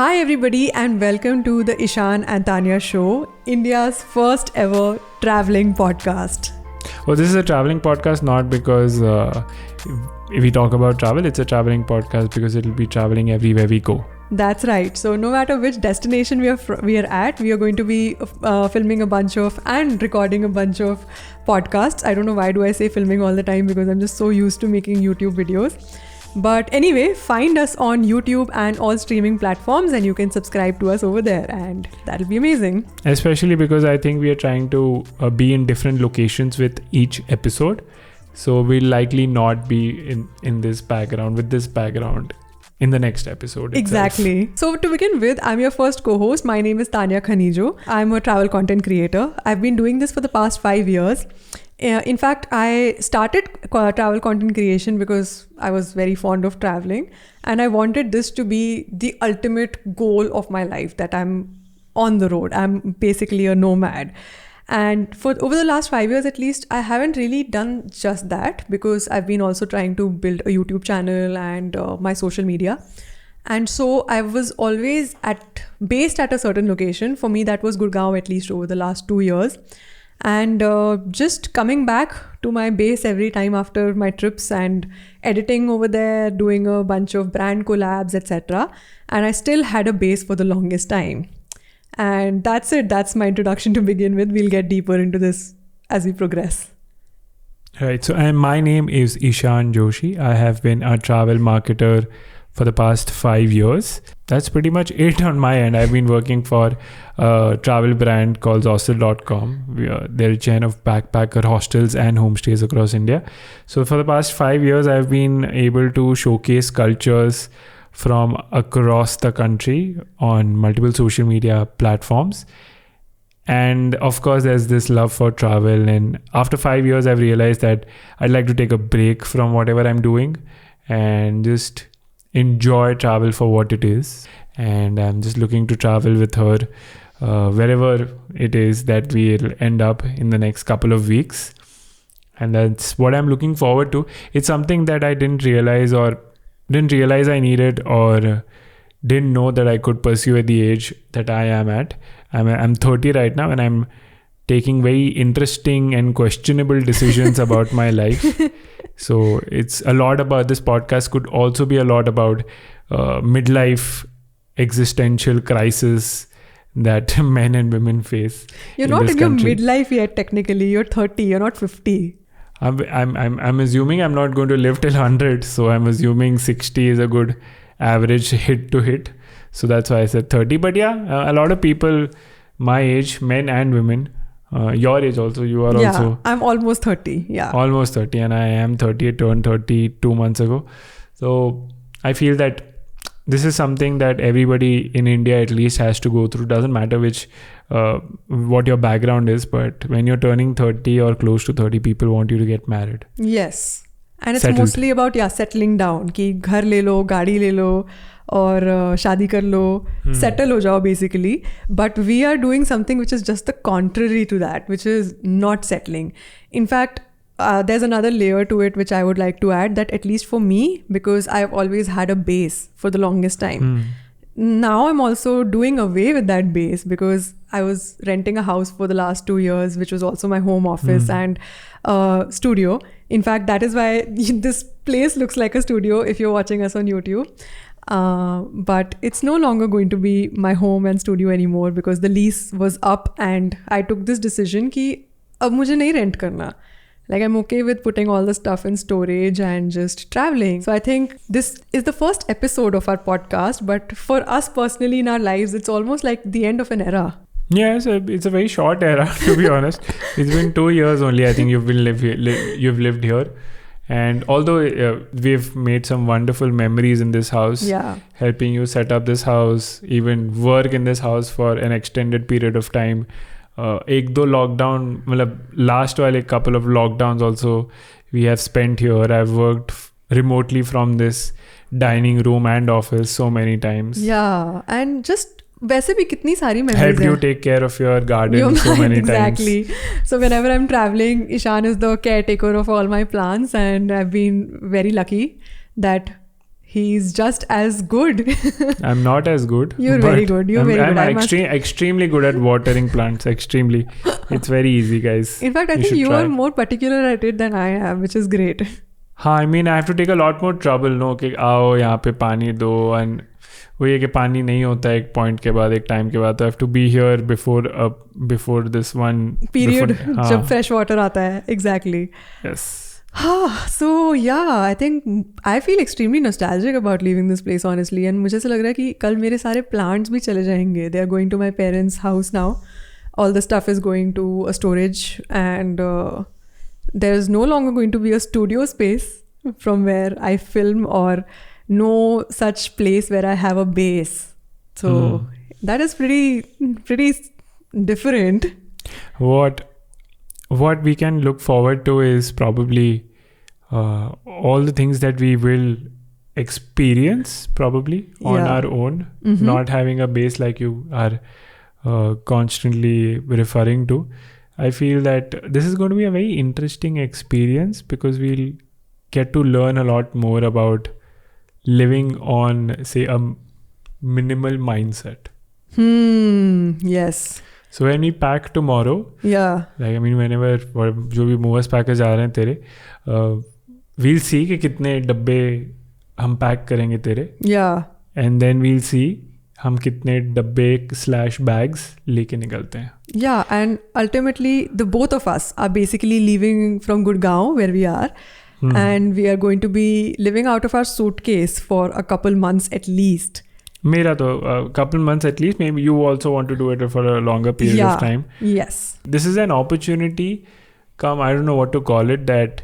Hi everybody and welcome to the Eshan and Tanya show, India's first ever traveling podcast. Well, this is a traveling podcast not because if we talk about travel, it's a traveling podcast because it'll be traveling everywhere we go. That's right. So no matter which destination we are at, we are going to be filming a bunch of and recording a bunch of podcasts. I don't know why do I say filming all the time because I'm just so used to making YouTube videos. But anyway, find us on YouTube and all streaming platforms and you can subscribe to us over there and that'll be amazing. Especially because I think we are trying to be in different locations with each episode. So we'll likely not be in this background, with this background in the next episode itself. Exactly. So to begin with, I'm your first co-host. My name is Tanya Khanijow. I'm a travel content creator. I've been doing this for the past 5 years. In fact, I started travel content creation because I was very fond of traveling and I wanted this to be the ultimate goal of my life, that I'm on the road. I'm basically a nomad. And for over the last 5 years at least, I haven't really done just that because I've been also trying to build a YouTube channel and my social media. And so I was always based at a certain location. For me, that was Gurugram at least over the last 2 years. And just coming back to my base every time after my trips and editing over there, doing a bunch of brand collabs, etc. And I still had a base for the longest time. And that's it. That's my introduction to begin with. We'll get deeper into this as we progress. Right. So, and my name is Eshan Joshi. I have been a travel marketer for the past 5 years. That's pretty much it on my end. I've been working for a travel brand called Zostel.com. They're a chain of backpacker hostels and homestays across India. So for the past 5 years, I've been able to showcase cultures from across the country on multiple social media platforms. And of course, there's this love for travel. And after 5 years, I've realized that I'd like to take a break from whatever I'm doing and just enjoy travel for what it is. And I'm just looking to travel with her wherever it is that we'll end up in the next couple of weeks. And that's what I'm looking forward to. It's something that I didn't realize I needed or didn't know that I could pursue at the age that I am at. I'm 30 right now and I'm taking very interesting and questionable decisions about my life. So it's a lot about, this podcast could also be a lot about midlife existential crisis that men and women face. You're not in your midlife yet technically. You're 30, you're not 50. I'm assuming I'm not going to live till 100. So I'm assuming 60 is a good average hit to hit. So that's why I said 30. But yeah, a lot of people my age, men and women, your age also, you are also... I'm almost 30, yeah. Almost 30 and I am 30, I turned 30 2 months ago. So I feel that this is something that everybody in India at least has to go through. Doesn't matter what your background is, but when you're turning 30 or close to 30, people want you to get married. Yes. And it's Settled. mostly about settling down. Ki ghar le lo, gaadi le lo, or shaadi kar lo, settle ho jao basically. But we are doing something which is just the contrary to that, which is not settling. In fact, there's another layer to it which I would like to add, that at least for me, because I've always had a base for the longest time. Now I'm also doing away with that base because I was renting a house for the last 2 years, which was also my home office and studio. In fact, that is why this place looks like a studio if you're watching us on YouTube. But it's no longer going to be my home and studio anymore because the lease was up and I took this decision ki ab mujhe nahi rent karna. Like I'm okay with putting all the stuff in storage and just traveling. So I think this is the first episode of our podcast, but for us personally in our lives, it's almost like the end of an era. Yes, it's a very short era, to be honest. It's been 2 years only, I think you've lived here. And although we've made some wonderful memories in this house, helping you set up this house, even work in this house for an extended period of time. एक दो lockdown, last while a couple of lockdowns also we have spent here. I've worked remotely from this dining room and office so many times. Yeah, and just वैसे भी कितनी सारी memories helped you take care of your garden so many times. Exactly. So whenever I'm traveling, Eshan is the caretaker of all my plants and I've been very lucky that He's just as good. I'm not as good. You're very good. You're very good. I'm extremely good at watering plants. Extremely. It's very easy, guys. In fact, I think you are more particular at it than I am, which is great. हाँ, I mean, I have to take a lot more trouble, no, कि आओ यहाँ पे पानी दो, and वो ये कि पानी नहीं होता है एक point के बाद, एक time के बाद, तो I have to be here before this one period जब fresh water आता है. Exactly. Yes. So yeah, I think I feel extremely nostalgic about leaving this place, honestly, and मुझे ऐसा लग रहा है कि कल मेरे सारे plants भी चले जाएंगे. They are going to my parents' house now. All the stuff is going to a storage, and there is no longer going to be a studio space from where I film, or no such place where I have a base. So that is pretty different. What we can look forward to is probably all the things that we will experience probably on our own, not having a base like you are constantly referring to. I feel that this is going to be a very interesting experience because we'll get to learn a lot more about living on, say, a minimal mindset. Yes. So when we pack tomorrow, like I mean, whenever जो भी movers package जा रहे हैं तेरे, we'll see कि कितने डब्बे हम पैक करेंगे तेरे, and then we'll see हम कितने डब्बे / bags लेके निकलते हैं. Yeah, and ultimately the both of us are basically leaving from Gurugram where we are, and we are going to be living out of our suitcase for a couple months at least. मेरा तो couple months at least. Maybe you also want to do it for a longer period of time. Yes. This is an opportunity. I don't know what to call it, that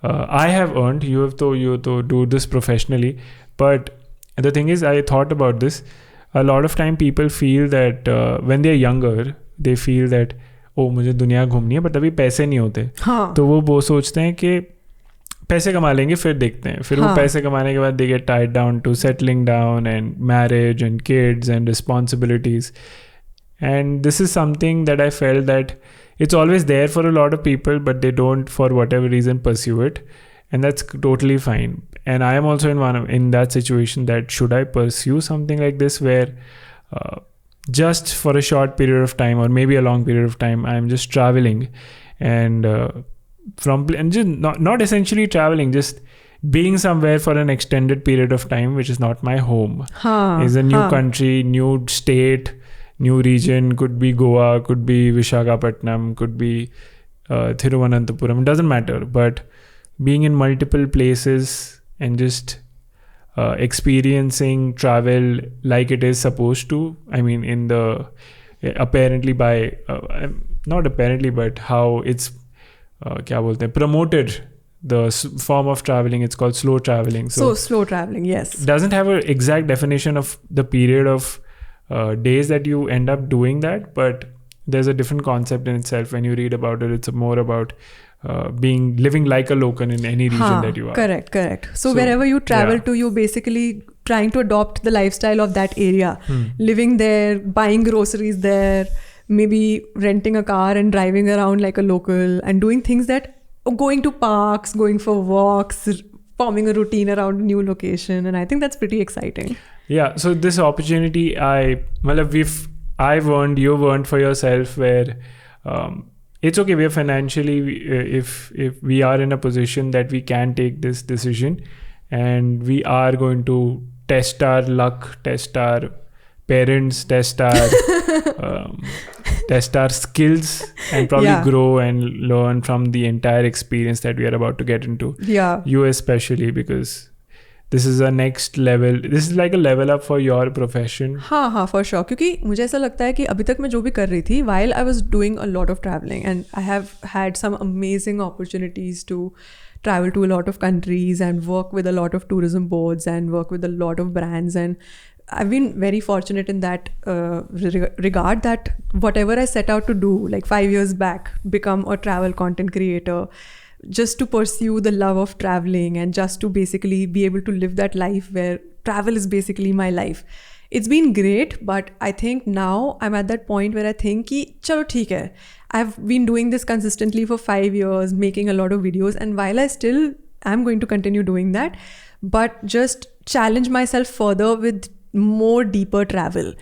I have earned. You have to do this professionally. But the thing is, I thought about this. A lot of time people feel that when they're younger, they feel that मुझे दुनिया घूमनी है, but अभी पैसे नहीं होते. तो वो सोचते हैं कि पैसे कमा लेंगे फिर देखते हैं. फिर वो पैसे कमाने के बाद they get tied down to settling down and marriage and kids and responsibilities. And this is something that I felt that it's always there for a lot of people, but they don't, for whatever reason, pursue it. And that's totally fine. And I am also in that situation that should I pursue something like this where just for a short period of time or maybe a long period of time, I'm just traveling and just not essentially traveling, just being somewhere for an extended period of time, which is not my home. Is a new country, new state, new region, could be Goa, could be Visakhapatnam, could be Thiruvananthapuram, doesn't matter. But being in multiple places and just experiencing travel like it is supposed to. I mean, in the apparently by not apparently, but how it's promoted the form of traveling. It's called slow traveling. So slow traveling, yes. Doesn't have an exact definition of the period of days that you end up doing that, but there's a different concept in itself. When you read about it, it's more about living like a local in any region that you are. Correct. So wherever you travel to, you basically trying to adopt the lifestyle of that area, living there, buying groceries there, maybe renting a car and driving around like a local and doing things that going to parks, going for walks, forming a routine around a new location. And I think that's pretty exciting. Yeah. So this opportunity, I've earned, you've earned for yourself, where it's okay. We are financially, if we are in a position that we can take this decision, and we are going to test our luck, test our parents, test our skills, and probably grow and learn from the entire experience that we are about to get into. You especially, because this is a next level. This is like a level up for your profession. हाँ, for sure. क्योंकि मुझे ऐसा लगता है कि अभी तक मैं जो भी कर रही थी, while I was doing a lot of traveling, and I have had some amazing opportunities to travel to a lot of countries and work with a lot of tourism boards and work with a lot of brands, and I've been very fortunate in that regard, that whatever I set out to do, like 5 years back, become a travel content creator, just to pursue the love of traveling and just to basically be able to live that life where travel is basically my life. It's been great, but I think now I'm at that point where I think ki chalo theek hai. I've been doing this consistently for 5 years, making a lot of videos, and while I still am going to continue doing that, but just challenge myself further with more deeper travel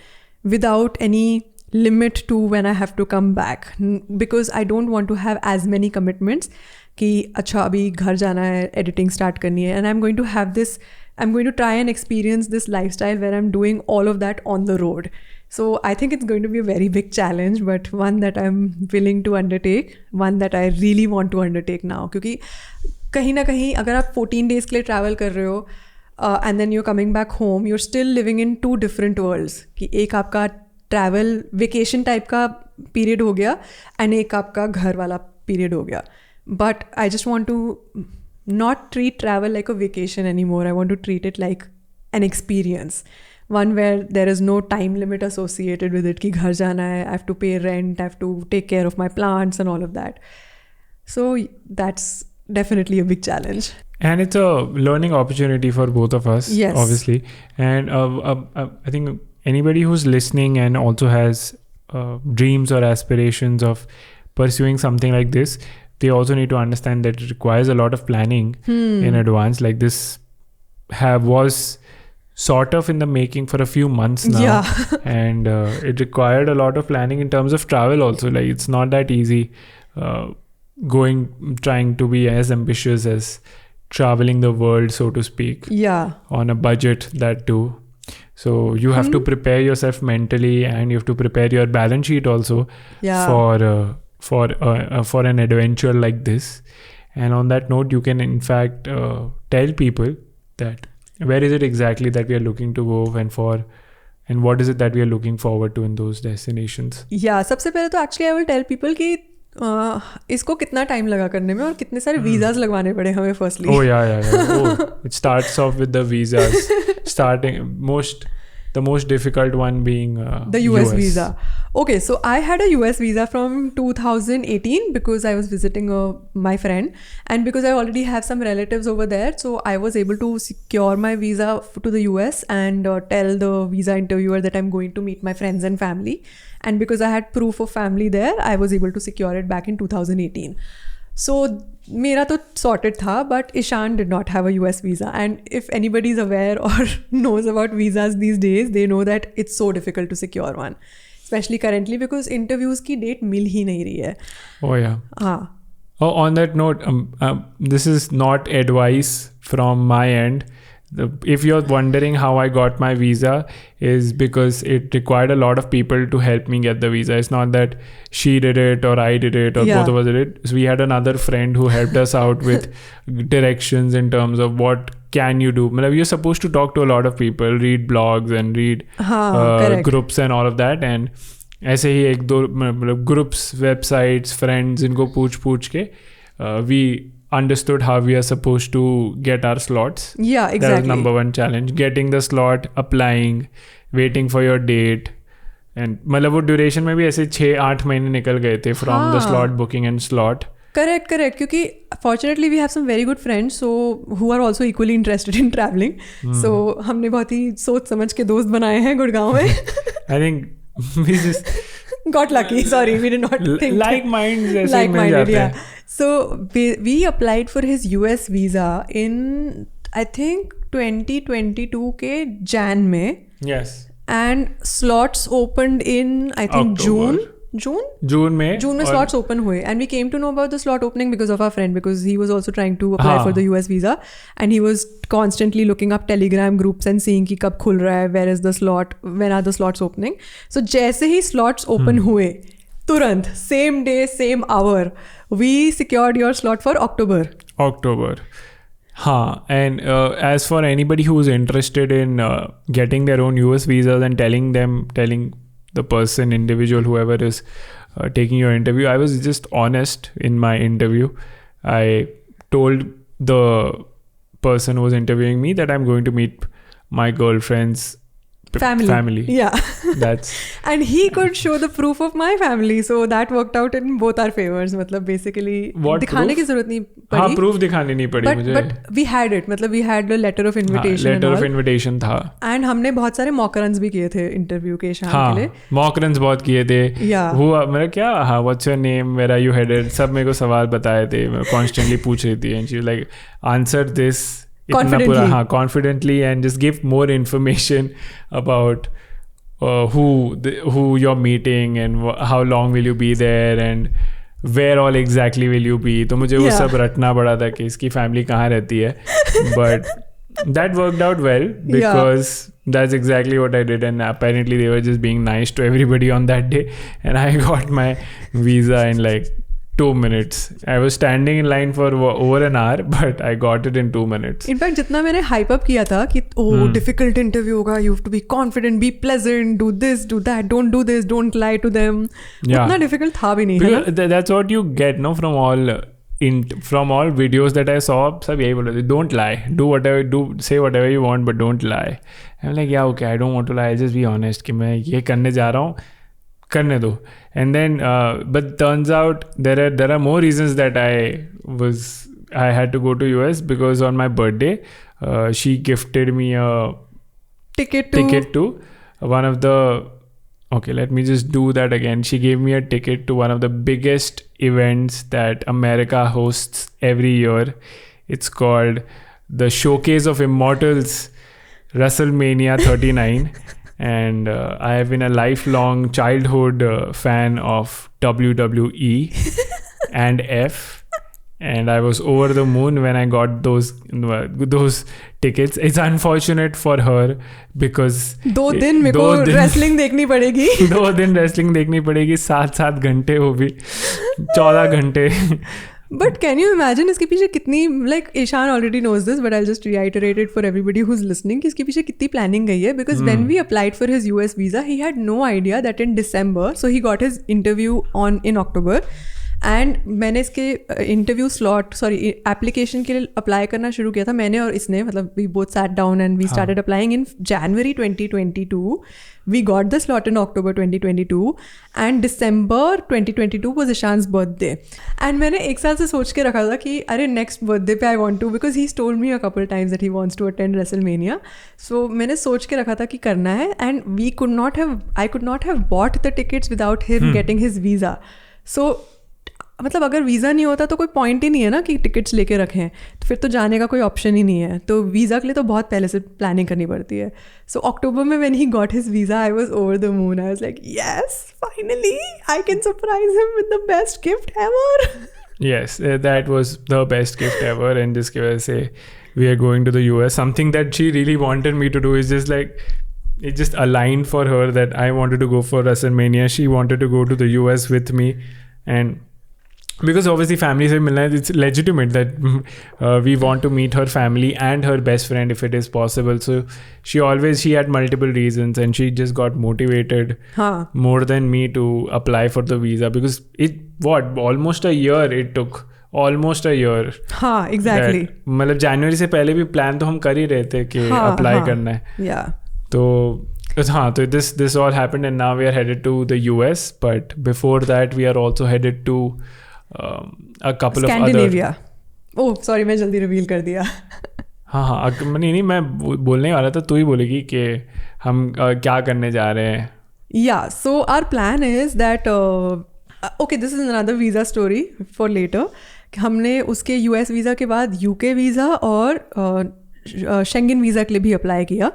without any limit to when I have to come back, because I don't want to have as many commitments कि अच्छा अभी घर जाना है, editing start करनी है, and I'm going to try and experience this lifestyle where I'm doing all of that on the road. So I think it's going to be a very big challenge, but one that I'm willing to undertake, one that I really want to undertake now. क्योंकि कहीं ना कहीं अगर आप 14 days के लिए travel कर रहे हो and then you're coming back home, you're still living in two different worlds. कि एक आपका travel vacation type का period हो गया and एक आपका घर वाला period हो गया. But I just want to not treat travel like a vacation anymore. I want to treat it like an experience. One where there is no time limit associated with it. कि घर जाना है, I have to pay rent, I have to take care of my plants and all of that. So that's definitely a big challenge. And it's a learning opportunity for both of us, yes, obviously. And I think anybody who's listening and also has dreams or aspirations of pursuing something like this, they also need to understand that it requires a lot of planning in advance. Like this was sort of in the making for a few months now. Yeah. And it required a lot of planning in terms of travel also. Like it's not that easy trying to be as ambitious as traveling the world, so to speak. Yeah. On a budget, that too. So you have to prepare yourself mentally, and you have to prepare your balance sheet also for an adventure like this. And on that note, you can in fact tell people that where is it exactly that we are looking to go and what is it that we are looking forward to in those destinations. Yeah, सबसे पहले तो actually I will tell people कि इसको कितना time लगा करने में और कितने सारे वीजाज लगवाने पड़े हमें firstly. Oh yeah. It starts off with the visas. The most difficult one being the US visa. Okay, so I had a US visa from 2018 because I was visiting my friend, and because I already have some relatives over there, so I was able to secure my visa to the US and tell the visa interviewer that I'm going to meet my friends and family. And because I had proof of family there, I was able to secure it back in 2018. So मेरा तो sorted था, but Eshan did not have a US visa. And if anybody's aware or knows about visas these days, they know that it's so difficult to secure one, especially currently because interviews की date मिल ही नहीं रही है. Oh yeah. हाँ. Oh, on that note, this is not advice from my end. If you're wondering how I got my visa, is because it required a lot of people to help me get the visa. It's not that she did it or I did it or both of us did it. So we had another friend who helped us out with directions in terms of what can you do. You're supposed to talk to a lot of people, read blogs and read groups and all of that. And ऐसे ही एक दो groups, websites, friends इनको पूछ के we understood how we are supposed to get our slots. Yeah, exactly. That was number one challenge. Getting the slot, applying, waiting for your date. And मतलब वो duration में भी ऐसे 6-8 महीने निकल गए थे from the slot booking and slot. Correct. क्योंकि fortunately we have some very good friends who are also equally interested in traveling. So हमने बहुत ही सोच समझ के दोस्त बनाए हैं गुड़गांव में. I think we just got lucky. Sorry, we did not think. Like-minded, yeah. So we applied for his US visa in I think 2022 के Jan में. Yes. And slots opened in I think October. June में slots open हुए, and we came to know about the slot opening because of our friend, because he was also trying to apply for the US visa, and he was constantly looking up Telegram groups and seeing कि कब खुल रहा है, where is the slot, when are the slots opening. So जैसे ही slots open हुए, तुरंत same day same hour we secured your slot for October. And as for anybody who is interested in getting their own US visas and telling the person, individual, whoever is taking your interview, I was just honest in my interview. I told the person who was interviewing me that I'm going to meet my girlfriend's family. Yeah. And he could show the proof of my family, so that worked out in both our favors. मतलब basically दिखाने की जरूरत नहीं पड़ी. हाँ, proof दिखानी नहीं पड़ी मुझे. But we had it. मतलब we had the letter of invitation. Letter of invitation था. And हमने बहुत सारे mock runs भी किए थे interview के शाम के लिए. mock runs बहुत किए थे. Yeah. हुआ मेरा क्या? What's your name? Where are you headed? सब मेरे को सवाल बताए थे. मैं constantly पूछ रही थी. And she was like, answer this confidently, and just give more information about who you're meeting and how long will you be there and where all exactly will you be. तो मुझे वो सब रटना पड़ा था कि इसकी फैमिली कहाँ रहती है, but that worked out well because that's exactly what I did, and apparently they were just being nice to everybody on that day, and I got my visa in like 2 minutes. I was standing in line for over an hour, but I got it in 2 minutes. In fact, जितना मैंने hype up किया था कि difficult interview होगा, you have to be confident, be pleasant, do this, do that, don't do this, don't lie to them. उतना difficult था भी नहीं, है ना? That's what you get, no, from all videos that I saw. सब यही बोल रहे थे, don't lie, say whatever you want, but don't lie. I'm like, yeah, okay, I don't want to lie, I'll just be honest कि मैं ये करने जा रहा हूँ, करने दो. And then but turns out there are more reasons that I had to go to US, because on my birthday she gifted me a ticket to one of the let me just do that again. She gave me a ticket to one of the biggest events that America hosts every year. It's called the Showcase of Immortals, Wrestle Mania 39. And I have been a lifelong childhood fan of WWE and F, and I was over the moon when I got those tickets. It's unfortunate for her because 2 दिन मेरे को wrestling देखनी पड़ेगी. 2 दिन wrestling देखनी पड़ेगी, 7 घंटे, वो भी 14 घंटे. But can you imagine इसके पीछे कितनी, like Eshan already knows this, but I'll just reiterate it for everybody who's listening, कि इसके पीछे कितनी planning गई है. Because when we applied for his US visa, he had no idea that in December, so he got his interview in October, and मैंने इसके application के लिए apply करना शुरू किया था मैंने और इसने, मतलब we both sat down and we started applying in January 2022. We got the slot in October 2022 and December 2022 was Eshan's birthday. And मैंने एक साल से सोच के रखा था कि अरे next birthday पे I want to, because he's told me a couple times that he wants to attend Wrestle Mania. So मैंने सोच के रखा था कि करना है, and I could not have bought the tickets without him getting his visa. So मतलब अगर वीज़ा नहीं होता तो कोई पॉइंट ही नहीं है ना कि टिकट्स लेके रखें, तो फिर तो जाने का कोई ऑप्शन ही नहीं है. तो वीज़ा के लिए तो बहुत पहले से प्लानिंग करनी पड़ती है. सो अक्टूबर में when he got his visa I was over the moon. I was like yes, finally I can surprise him with the best gift ever. Yes, that was the best gift ever, and जिसकी वजह से we are going to the US. Something that she really wanted me to do is just like, it just aligned for her that I wanted to go for WrestleMania. She wanted to go to the US with me, and because obviously family se milna hai, it's legitimate that we want to meet her family and her best friend if it is possible. So she had multiple reasons, and she just got motivated more than me to apply for the visa, because almost a year it took. Almost a year. हाँ, exactly. मतलब जनवरी से पहले भी plan तो हम कर ही रहे थे कि अप्लाई करना है. Yeah. तो this all happened, and now we are headed to the US, but before that we are also headed to a couple Scandinavia. of other. Oh, sorry, मैं जल्दी रिवील कर दिया. हाँ, नहीं, मैं बोलने वाला था, तू ही बोलेगी कि हम क्या करने जा रहे हैं. Yeah, so our plan is that okay, this is another visa story for later. हमने उसके US वीज़ा के बाद UK वीज़ा और Schengen वीज़ा के लिए भी अप्लाई किया.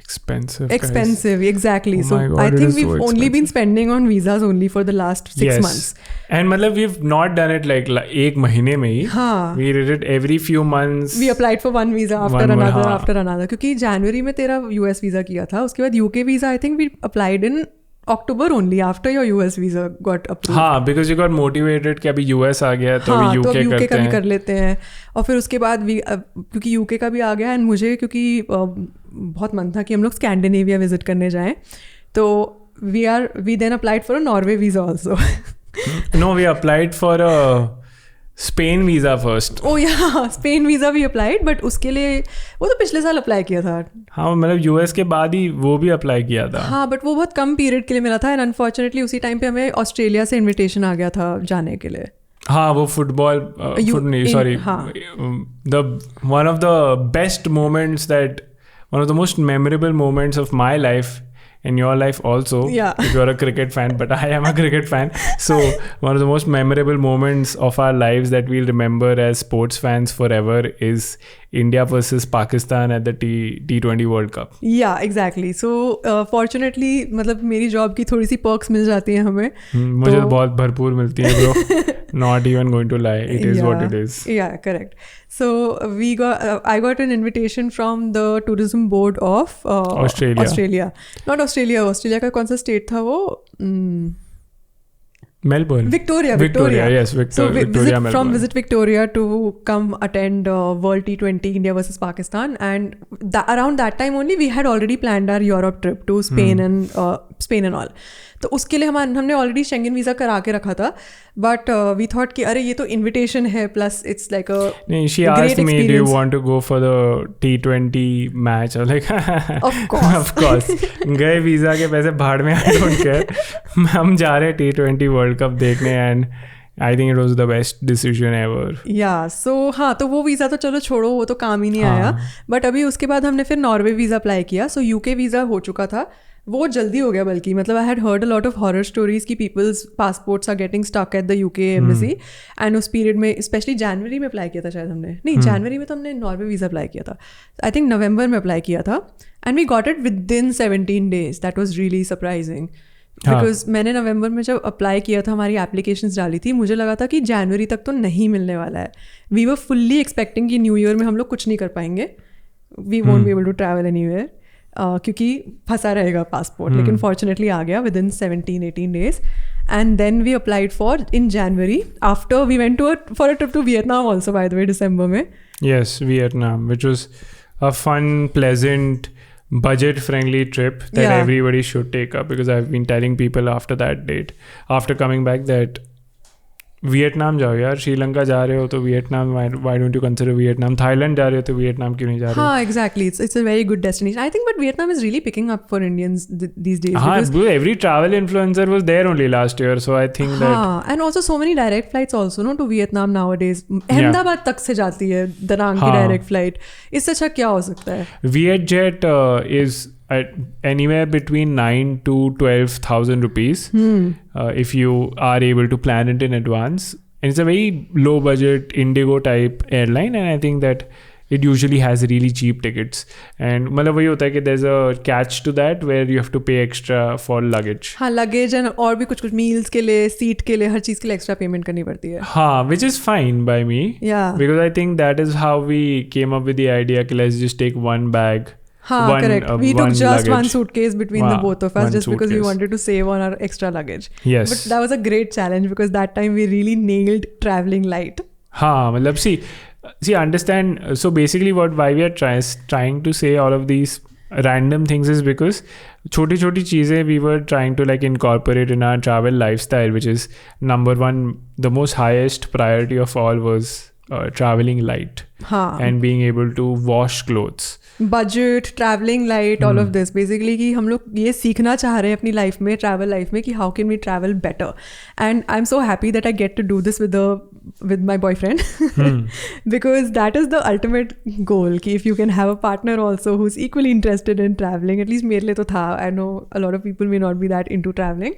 Expensive, exactly. Oh so God, I think we've so only been spending on visas only for the last 6 months. And मतलब we've not done it like एक महीने में ही. We did it every few months. We applied for one visa after another. क्योंकि जनवरी में तेरा US visa किया था, उसके बाद UK visa I think we applied in October only after your US visa got approved. हाँ, because you got motivated कि अभी US आ गया तो अभी UK का भी कर लेते हैं. और फिर उसके बाद क्योंकि UK का भी आ गया, एंड मुझे क्योंकि बहुत मन था कि हम लोग स्कैंडिनेविया विजिट करने जाएं, तो we then applied for a Norway visa also. No, we applied for a Spain visa first. Oh yeah, Spain visa भी applied, but उसके लिए वो तो पिछले साल अप्लाई किया था. हाँ, मतलब US के बाद ही वो भी अप्लाई किया था. हाँ, बट वो बहुत कम पीरियड के लिए मिला था, एंड अनफॉर्चुनेटली उसी टाइम पे हमें ऑस्ट्रेलिया से इन्विटेशन आ गया था जाने के लिए. हाँ, वो football one of the best moments, one of the most memorable moments of my life, in your life also, if you're a cricket fan, but I am a cricket fan. So one of the most memorable moments of our lives that we'll remember as sports fans forever is India versus Pakistan at the T20 World Cup. Yeah, exactly. So fortunately मतलब मेरी job की थोड़ी सी perks मिल जाती हैं हमें. मुझे तो बहुत भरपूर मिलती है bro. Not even going to lie. It is what it is. Yeah, correct. So I got an invitation from the tourism board of Australia. Not Australia. Australia का कौन सा state था वो? Melbourne. Victoria. Yes, Victoria, Melbourne. Visit Victoria to come attend World T20 India versus Pakistan, and around that time only we had already planned our Europe trip to Spain and all. तो उसके लिए हमने already Schengen visa करा के रखा था, but we thought कि अरे ये तो इन्विटेशन है plus it's like a she asked me, do you want to go for the T20 match? I was like, of course. गए वीज़ा के पैसे भाड़ में, I don't care. हम जा रहे हैं T20 वर्ल्ड कप देखने, and I think it was the best decision ever. Yeah, so हाँ, तो वो वीज़ा तो चलो छोड़ो, वो तो काम ही नहीं आया. बट अभी उसके बाद हमने फिर नॉर्वे वीज़ा अप्लाई किया. सो यूके वीज़ा हो चुका था, वो जल्दी हो गया बल्कि. मतलब I had heard a lot of horror stories की peoples passports are getting stuck at the UK embassy, and उस पीरियड में स्पेशली जनवरी में अप्लाई किया था शायद हमने. नहीं, जनवरी में तो हमने नॉर्वे वीज़ा अप्लाई किया था. आई थिंक नवंबर में अप्लाई किया था, and we got it within 17 days. That was really surprising because मैंने नवंबर में जब अप्लाई किया था, हमारी एप्लीकेशंस डाली थी, मुझे लगा था कि जनवरी तक तो नहीं मिलने वाला है. वी वर फुल्ली एक्सपेक्टिंग कि न्यू ईयर में हम लोग कुछ नहीं कर पाएंगे, we won't be able to travel anywhere क्योंकि फंसा रहेगा पासपोर्ट. लेकिन फॉर्चुनेटली आ गया within 17-18 days, and then we applied for in January. After we went for a trip to Vietnam also, by the way, दिसंबर में. Yes, Vietnam, which was a fun, pleasant, budget-friendly trip that everybody should take up, because I've been telling people after that date, after coming back, that Vietnam जाओ यार. श्रीलंका जा रहे हो तो Vietnam, why don't you consider Vietnam? Thailand जा रहे हो तो वियतनाम क्यों नहीं जा रहे हो? हाँ, exactly. It's a very good destination. I think, but Vietnam is really picking up for Indians these days. हाँ, every travel influencer was there only last year, so I think that. हाँ, and also so many direct flights also, no, to Vietnam nowadays. Ahmedabad तक से जाती है Da Nang की direct flight. इससे अच्छा क्या हो सकता है? Vietjet is at anywhere between 9 to 12,000 rupees if you are able to plan it in advance, and it's a very low budget Indigo type airline, and I think that it usually has really cheap tickets. And मतलब वही होता है कि there's a catch to that where you have to pay extra for luggage. हाँ, luggage and और भी कुछ meals के लिए, seat के लिए, हर चीज़ के लिए extra payment करनी पड़ती है. हाँ, which is fine by me. Yeah. Because I think that is how we came up with the idea कि let's just take one bag. हाँ, correct. We took just luggage. One suitcase between the both of us, just because we wanted to save on our extra luggage. Yes. But that was a great challenge because that time we really nailed traveling light. हाँ, मतलब see, understand. So basically, why we are trying to say all of these random things is because छोटी चीज़ें we were trying to like incorporate in our travel lifestyle, which is number one, the most highest priority of all was traveling light. हाँ. And being able to wash clothes. Budget, travelling light, all of this. Basically कि हम लोग ये सीखना चाह रहे हैं अपनी लाइफ में, ट्रैवल लाइफ में, कि how can we travel better. And I am so happy that I get to do this with my boyfriend because that is the ultimate goal कि if you can have a partner also who's equally interested in traveling. At least मेरे लिए तो था. I know a lot of people may not be that into traveling,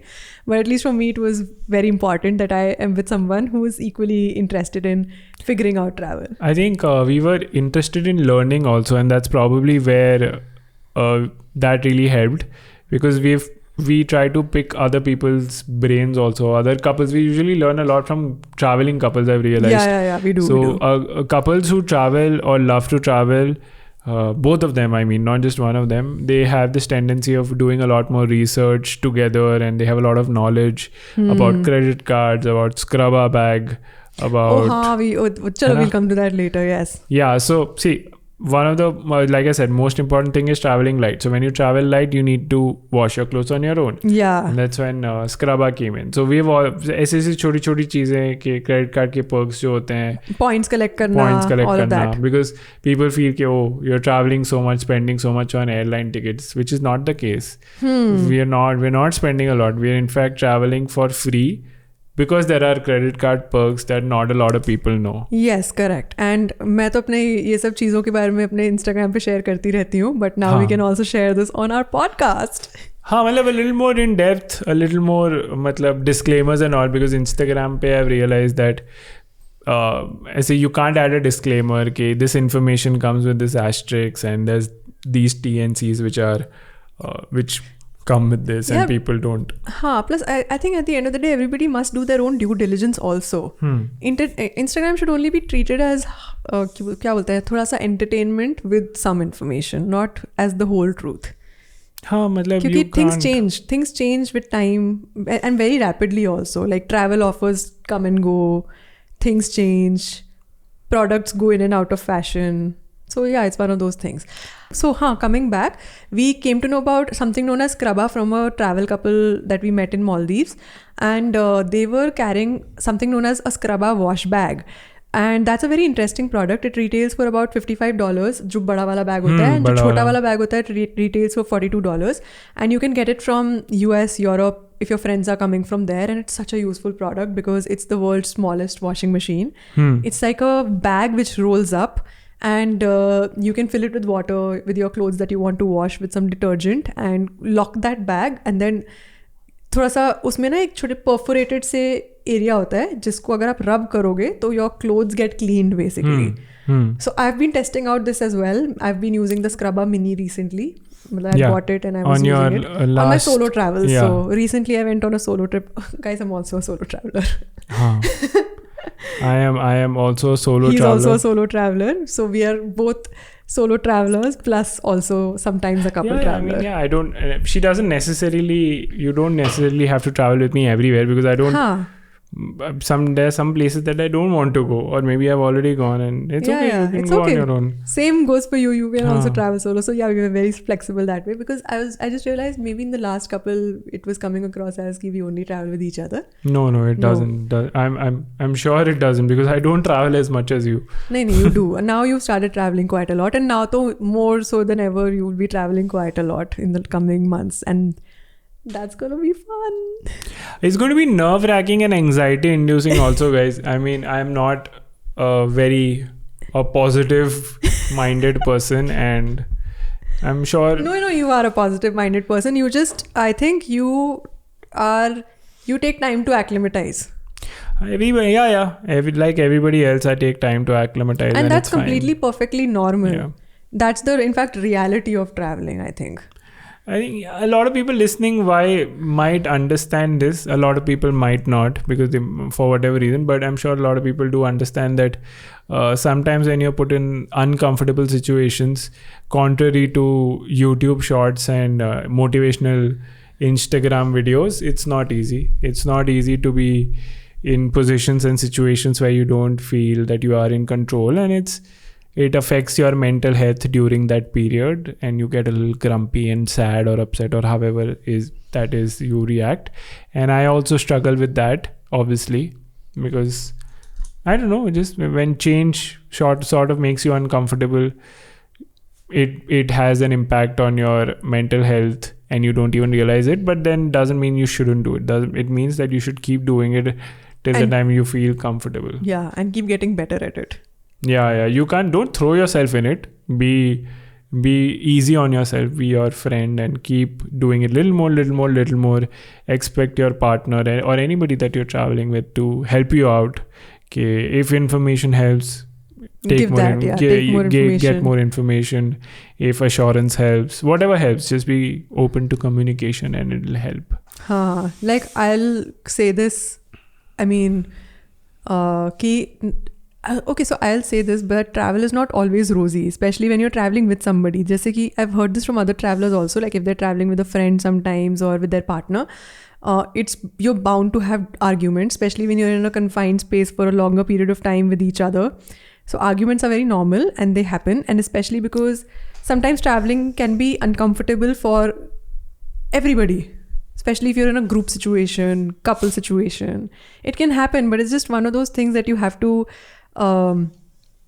but at least for me it was very important that I am with someone who is equally interested in figuring out travel. I think we were interested in learning also, and that's probably where that really helped, because we try to pick other people's brains also. Other couples, we usually learn a lot from traveling couples, I've realized. Yeah, we do. So couples who travel or love to travel, both of them, I mean, not just one of them, they have this tendency of doing a lot more research together, and they have a lot of knowledge about credit cards, about scrubber bag, about... we'll come to that later, yes. Yeah, so see, one of the, like I said, most important thing is traveling light. So when you travel light, you need to wash your clothes on your own. Yeah. And that's when scrubber came in. So we've all ऐसी छोटी चीजें कि credit card के perks जो होते हैं, points collect करना, all of that. Because people feel कि you're traveling so much, spending so much on airline tickets, which is not the case. We're not spending a lot. We're in fact traveling for free, because there are credit card perks that not a lot of people know. Yes, correct. And मैं तो अपने ये सब चीज़ों के बारे में अपने Instagram पे शेयर करती रहती हूँ, but now we can also share this on our podcast. हाँ, मतलब a little more in depth, a little more मतलब disclaimers and all, because Instagram पे I've realized that I say you can't add a disclaimer, okay, this information comes with this asterisk and there's these TNCs which come with this, and people don't. Plus I think at the end of the day everybody must do their own due diligence also. Instagram should only be treated as क्या बोलते हैं, थोड़ा सा entertainment with some information, not as the whole truth. मतलब क्योंकि things change with time and very rapidly also. Like travel offers come and go, things change, products go in and out of fashion. So yeah, it's one of those things. So coming back, we came to know about something known as scrubba from a travel couple that we met in Maldives, and they were carrying something known as a scrubba wash bag. And that's a very interesting product. It retails for about $55. जो बड़ा वाला bag होता है, जो छोटा वाला bag होता है retails for $42. And you can get it from US, Europe, if your friends are coming from there. And it's such a useful product because it's the world's smallest washing machine. It's like a bag which rolls up, and you can fill it with water with your clothes that you want to wash with some detergent and lock that bag. And then थोड़ा सा उसमें ना एक छोटे perforated से area होता है जिसको अगर आप रब करोगे तो your clothes get cleaned basically. So I've been testing out this as well. I've been using the Scrubba Mini recently. I bought it and I was using it on my solo travels. So recently I went on a solo trip. Guys, I'm also a solo traveler. I am also a solo traveler. He's also a solo traveler. So we are both solo travelers plus also sometimes a couple traveler. I don't. She doesn't necessarily. You don't necessarily have to travel with me everywhere because I don't. There are some places that I don't want to go, or maybe I've already gone, and it's okay. You can go on your own. Same goes for you. You can also travel solo. So yeah, we were very flexible that way because I just realized maybe in the last couple it was coming across as कि we only travel with each other. No, it doesn't. I'm sure it doesn't because I don't travel as much as you. No, you do. And now you've started traveling quite a lot, and now though more so than ever you will be traveling quite a lot in the coming months, and that's gonna be fun. It's going to be nerve-wracking and anxiety-inducing also, guys. I mean, I'm not a very positive-minded person, and I'm sure... No, you are a positive-minded person. I think you take time to acclimatize. Everybody, like everybody else, I take time to acclimatize. And that's completely perfectly normal. Yeah. That's in fact, reality of traveling, I think. I think a lot of people listening might understand this. A lot of people might not because for whatever reason. But I'm sure a lot of people do understand that sometimes when you're put in uncomfortable situations, contrary to YouTube shorts and motivational Instagram videos, it's not easy. It's not easy to be in positions and situations where you don't feel that you are in control, and it affects your mental health during that period, and you get a little grumpy and sad or upset or however you react. And I also struggle with that, obviously, because I don't know, just when change sort of makes you uncomfortable, it has an impact on your mental health and you don't even realize it, but then doesn't mean you shouldn't do it. It means that you should keep doing it till the time you feel comfortable. Yeah, and keep getting better at it. Yeah. You don't throw yourself in it. Be easy on yourself. Be your friend and keep doing it little more. Expect your partner or anybody that you're traveling with to help you out. Okay, if information helps, take more information. Get more information. If assurance helps, whatever helps, just be open to communication and it'll help. Like I'll say this. I mean, okay, so I'll say this, but travel is not always rosy, especially when you're traveling with somebody. Jaise ki I've heard this from other travelers also, like if they're traveling with a friend sometimes or with their partner, you're bound to have arguments, especially when you're in a confined space for a longer period of time with each other. So arguments are very normal and they happen, and especially because sometimes traveling can be uncomfortable for everybody. Especially if you're in a group situation, couple situation. It can happen, but it's just one of those things that you have to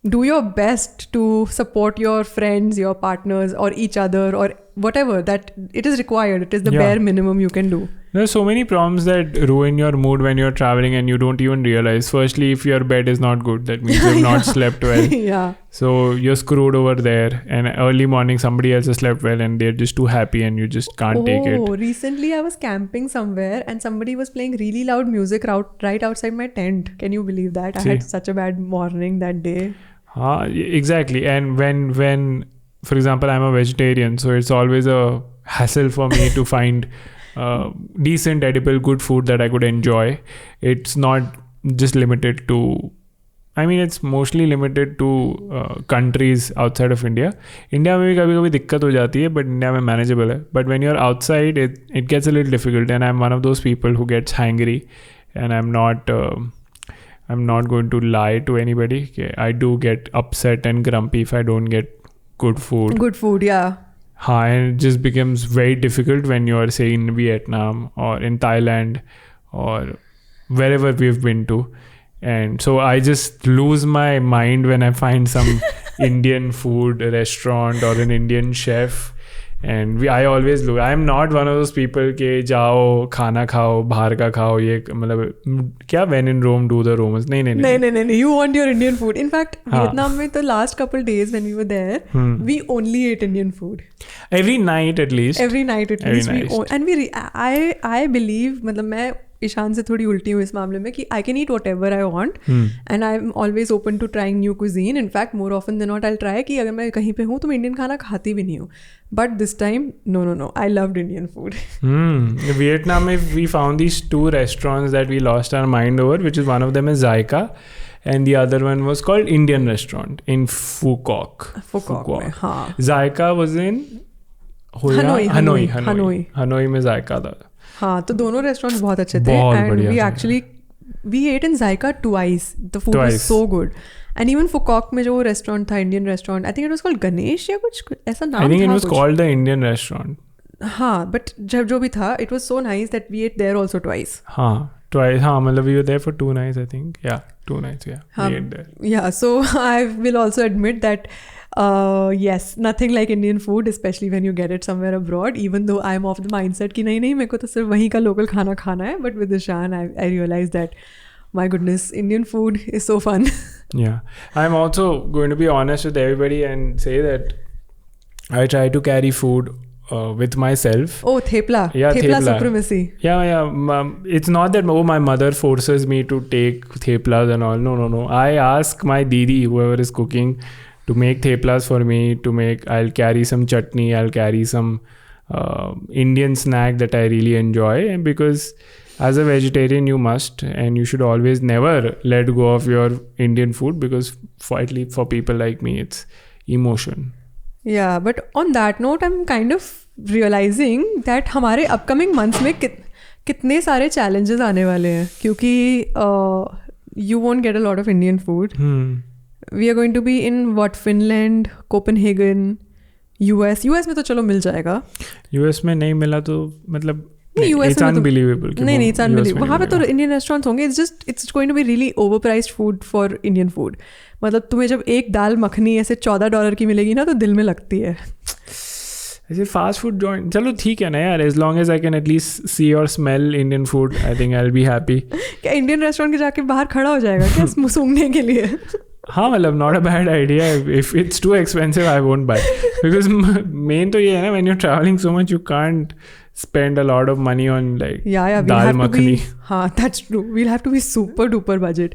do your best to support your friends, your partners, or each other, or whatever that it is required. It is the bare minimum you can do. There's so many problems that ruin your mood when you're traveling and you don't even realize. Firstly, if your bed is not good, that means you've not slept well. Yeah. So you're screwed over there. And early morning, somebody else has slept well and they're just too happy and you just can't take it. Recently I was camping somewhere and somebody was playing really loud music right outside my tent. Can you believe that? I had such a bad morning that day. Exactly. And when, for example, I'm a vegetarian, so it's always a hassle for me to find decent, edible, good food that I could enjoy. It's not just limited to, I mean, it's mostly limited to countries outside of India. India में भी कभी-कभी दिक्कत हो जाती है, but India में manageable है. But when you're outside, it gets a little difficult. And I'm one of those people who gets hangry, and I'm not going to lie to anybody. Okay, I do get upset and grumpy if I don't get good food. Good food, yeah. And it just becomes very difficult when you're, say, in Vietnam or in Thailand or wherever we've been to. And so I just lose my mind when I find some Indian food restaurant or an Indian chef. And I always look. I'm not one of those people के जाओ खाना खाओ बाहर का खाओ ये मतलब क्या when in Rome do the Romans नहीं. You want your Indian food. In fact, Vietnam में the last couple days when we were there, we only ate Indian food. Every night at least. Every night at least. I believe मतलब मैं ईशान से थोड़ी उल्टी हूँ इस मामले में कि I can eat whatever I want and I'm always open to trying new cuisine. In fact, more often than not I'll try कि अगर मैं कहीं पे हूँ तो मैं इंडियन खाना खाती भी नहीं हूँ. But this time, no. I loved Indian food. Vietnam, we found these two restaurants that we lost our mind over, which is one of them is Zaika and the other one was called Indian restaurant in Phu Quoc. हाँ. Zaika was in Hanoi में Zaika था. हाँ, तो दोनों restaurants बहुत अच्छे थे and we ate in Zaika twice. The food was so good. And even Phuoc में जो वो रेस्टोरेंट था Indian restaurant, I think it was called Ganesh या कुछ ऐसा नाम था. I think it was called the Indian restaurant. हाँ, but जब जो भी था, it was so nice that we ate there also twice. Twice. मतलब we were there for 2 nights, I think. Yeah, 2 nights. Yeah, we ate there. Yeah, so I will also admit that yes, nothing like Indian food, especially when you get it somewhere abroad. Even though I'm of the mindset कि नहीं मेरे को तो सिर्फ वहीं का local खाना खाना है. But with Eshan, I realized that my goodness, Indian food is so fun. Yeah, I'm also going to be honest with everybody and say that I try to carry food with myself. Oh, thepla. Yeah, thepla supremacy. Yeah. It's not that my mother forces me to take theplas and all. No. I ask my didi, whoever is cooking, to make theplas for me. I'll carry some chutney. I'll carry some Indian snack that I really enjoy. And because as a vegetarian, you must, and you should always never let go of your Indian food, because at least for people like me, it's emotion. Yeah, but on that note, I'm kind of realizing that हमारे upcoming months में कितने सारे challenges आने वाले हैं, क्योंकि you won't get a lot of Indian food. We are going to be in Finland, Copenhagen, US में तो चलो मिल जाएगा. US में नहीं मिला तो मतलब it's unbelievable. नहीं, it's unbelievable. वहाँ पे तो Indian restaurants होंगे. It's going to be really overpriced food for Indian food. मतलब तुम्हें जब एक दाल मखनी ऐसे $14 की मिलेगी ना तो दिल में लगती है. ऐसे फास्ट फूड जॉइंट चलो ठीक है ना यार, as long as I can at least see or smell Indian food, I think I'll be happy. क्या इंडियन रेस्टोरेंट के जाके बाहर खड़ा हो जाएगा क्या सूंघने के लिए? हाँ मतलब not a bad idea. If it's too expensive, I won't buy. Because main तो ये है ना, when you're traveling so much, you can't spend a lot of money on like dal makhani. हाँ, that's true. We'll have to be super duper budget.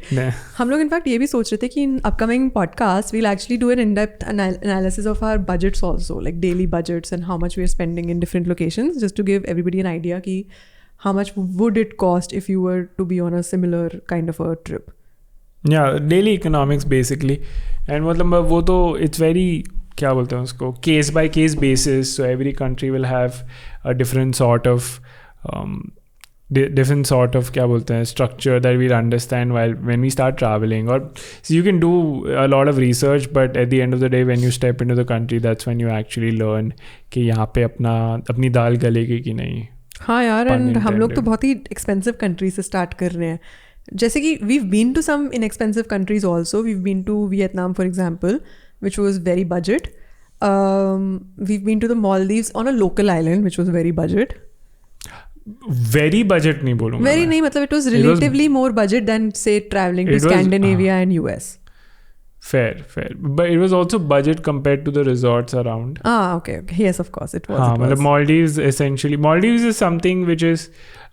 हम लोग in fact ये भी सोच रहे थे कि in upcoming podcasts we'll actually do an in-depth analysis of our budgets also, like daily budgets and how much we are spending in different locations, just to give everybody an idea कि how much would it cost if you were to be on a similar kind of a trip. Yeah, daily economics basically. And मतलब वो तो it's very क्या बोलते हैं उसको case by case basis. So every country will have a different sort of क्या बोलते हैं structure that we'll understand when we start traveling. Or so you can do a lot of research, but at the end of the day, when you step into the country, that's when you actually learn कि यहाँ पे अपनी दाल गलेगी कि नहीं. हाँ यार, and हम लोग तो बहुत ही expensive country से start कर रहे हैं. जैसे कि we've been to some inexpensive countries also. We've been to Vietnam, for example, which was very budget. We've been to the Maldives on a local island, which was very budget. very budget नहीं बोलूँगा Very मैं. नहीं, मतलब it was relatively more budget than say traveling to It was- Scandinavia and US. fair, but it was also budget compared to the resorts around. Okay. Yes, of course it was. हाँ, it मतलब was. Maldives is something which is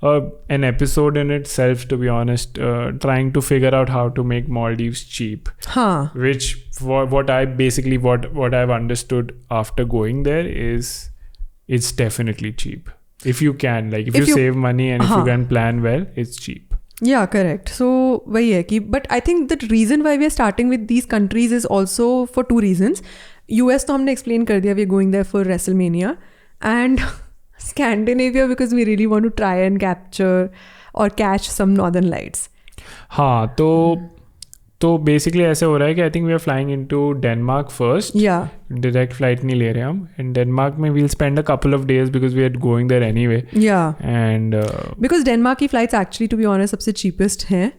an episode in itself, to be honest, trying to figure out how to make Maldives cheap. हाँ. Which what I've understood after going there is it's definitely cheap. If you can, like if you save money and if you can plan well, it's cheap. Yeah, correct. So वही है कि but I think the reason why we are starting with these countries is also for two reasons. US तो हमने explain कर दिया, we are going there for Wrestle Mania, and Scandinavia because we really want to try and capture or catch some northern lights. हाँ, तो basically ऐसे हो रहा है कि I think we are flying into Denmark first. Yeah. Direct flight नहीं ले रहे हम. In Denmark में we'll spend a couple of days because we are going there anyway. Yeah. And because Denmark की flights actually, to be honest, सबसे cheapest हैं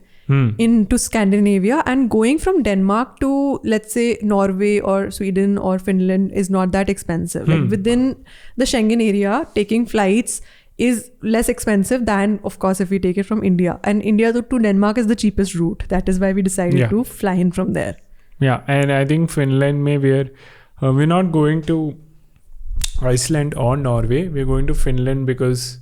into Scandinavia, and going from Denmark to let's say Norway or Sweden or Finland is not that expensive. Like within the Schengen area, taking flights is less expensive than, of course, if we take it from India. And India to Denmark is the cheapest route. That is why we decided to fly in from there. Yeah, and I think Finland may we're not going to Iceland or Norway. We're going to Finland because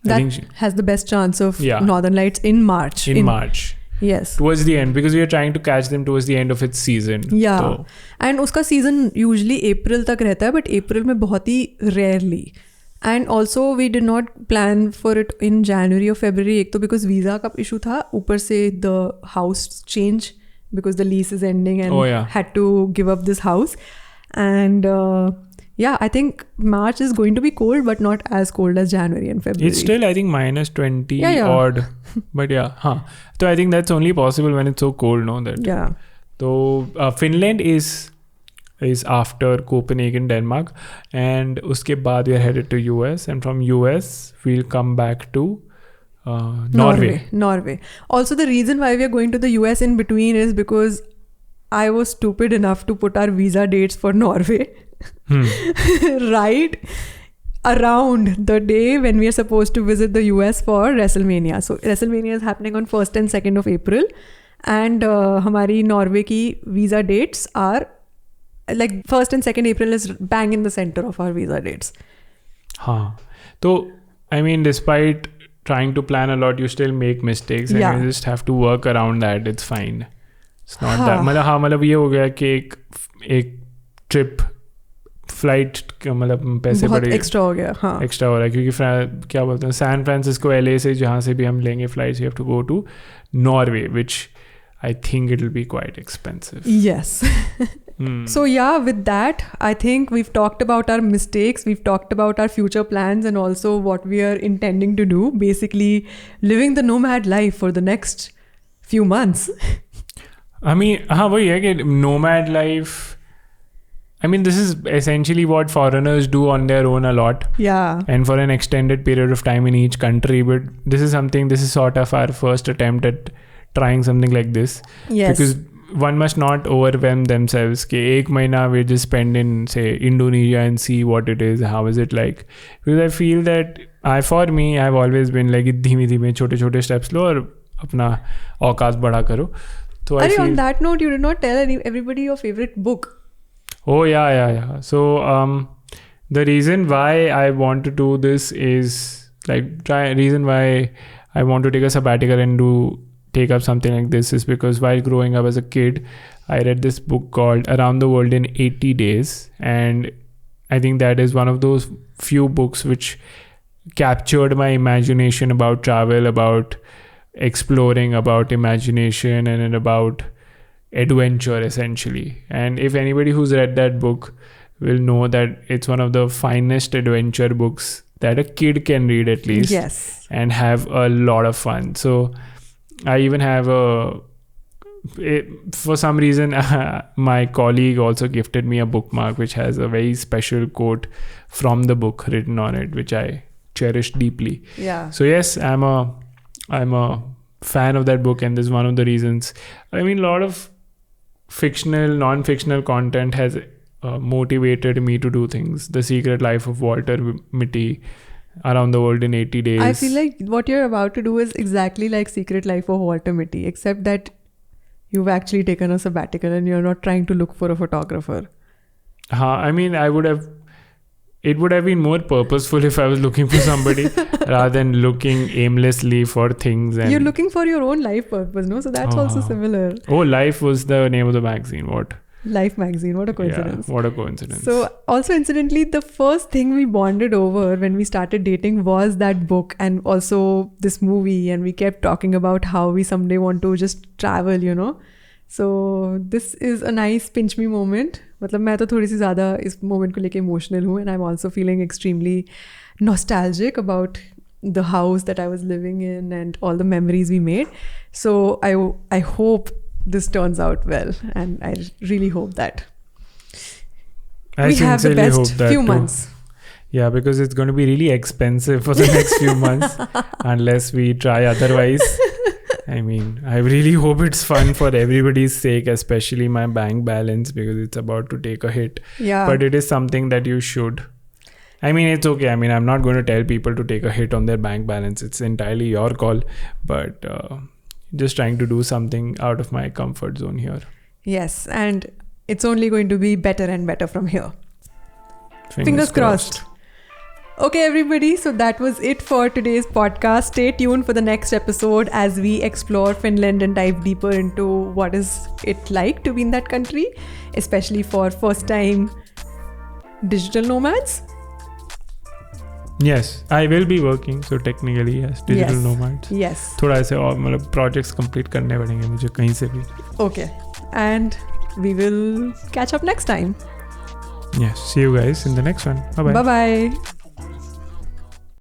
that has the best chance of Northern Lights in March. In March. Yes. Towards the end, because we are trying to catch them towards the end of its season. Yeah. So. And उसका season usually April तक रहता है, but April में बहुत ही rarely. And also we did not plan for it in January or February. एक तो because visa का issue था, ऊपर से the house change because the lease is ending and had to give up this house. And I think March is going to be cold, but not as cold as January and February. It's still, I think, minus 20 odd. But so I think that's only possible when it's so cold, no? So Finland is after Copenhagen, Denmark, and uske baad we are headed to US, and from US we'll come back to Norway. Also, the reason why we are going to the US in between is because I was stupid enough to put our visa dates for Norway right around the day when we are supposed to visit the US for Wrestle Mania. So Wrestle Mania is happening on 1st and 2nd of April, and hamari Norway ki visa dates are like 1st and 2nd April is bang in the center of our visa dates. So I mean, despite trying to plan a lot, you still make mistakes, and you just have to work around that. It's fine. It's not that मतलब ये हो गया कि एक trip flight मतलब पैसे बड़े extra हो गया एक्स्ट्रा हो रहा है क्योंकि क्या बोलते हैं सैन फ्रांसिस्को LA से जहाँ से भी हम लेंगे flights you have to go to Norway which I think it'll be quite expensive. Yes. So with that, I think we've talked about our mistakes, we've talked about our future plans, and also what we are intending to do, basically living the nomad life for the next few months. I mean, वही है कि nomad life, I mean, this is essentially what foreigners do on their own a lot. Yeah. And for an extended period of time in each country. But this is sort of our first attempt at trying something like this. Yes. Because one must not overwhelm themselves. कि एक महीना we just spend in, say, Indonesia and see what it is. How is it like? Because I feel that for me, I've always been like धीमे छोटे steps लो और अपना औकात बड़ा करो. So on that note, you did not tell everybody your favorite book. Oh, yeah. So, the reason why I want to do this is reason why I want to take a sabbatical and take up something like this is because while growing up as a kid, I read this book called Around the World in 80 Days. And I think that is one of those few books which captured my imagination about travel, about exploring, about imagination, and about adventure essentially. And if anybody who's read that book will know that it's one of the finest adventure books that a kid can read at least. Yes. And have a lot of fun. So I even have for some reason my colleague also gifted me a bookmark which has a very special quote from the book written on it, which I cherish deeply. Yeah. So yes, I'm a fan of that book, and this is one of the reasons. I mean, a lot of fictional, non-fictional content has motivated me to do things. The Secret Life of Walter Mitty, around the world in 80 days. I feel like what you're about to do is exactly like Secret Life of Walter Mitty, except that you've actually taken a sabbatical and you're not trying to look for a photographer. I mean, it would have been more purposeful if I was looking for somebody rather than looking aimlessly for things. And you're looking for your own life purpose, no? So that's also similar. Oh, Life was the name of the magazine. What? Life magazine. What a coincidence. Yeah, what a coincidence. So also incidentally, the first thing we bonded over when we started dating was that book and also this movie. And we kept talking about how we someday want to just travel, you know. So this is a nice pinch me moment. मतलब मैं तो थोड़ी सी ज़्यादा इस moment को लेके emotional हूँ, and I'm also feeling extremely nostalgic about the house that I was living in and all the memories we made. So I hope this turns out well, and I really hope that we have the best few months. Yeah, because it's going to be really expensive for the next few months unless we try otherwise. I mean, I really hope it's fun for everybody's sake, especially my bank balance, because it's about to take a hit. Yeah. But it is something that you should. I mean, it's okay. I mean, I'm not going to tell people to take a hit on their bank balance. It's entirely your call. But just trying to do something out of my comfort zone here. Yes. And it's only going to be better and better from here. Fingers crossed. Okay, everybody. So that was it for today's podcast. Stay tuned for the next episode as we explore Finland and dive deeper into what is it like to be in that country, especially for first-time digital nomads. Yes, I will be working. So technically, yes, digital nomads. Yes. थोड़ा ऐसे और मतलब projects complete करने पड़ेंगे मुझे कहीं से भी. Okay, and we will catch up next time. Yes, see you guys in the next one. Bye bye. Bye bye.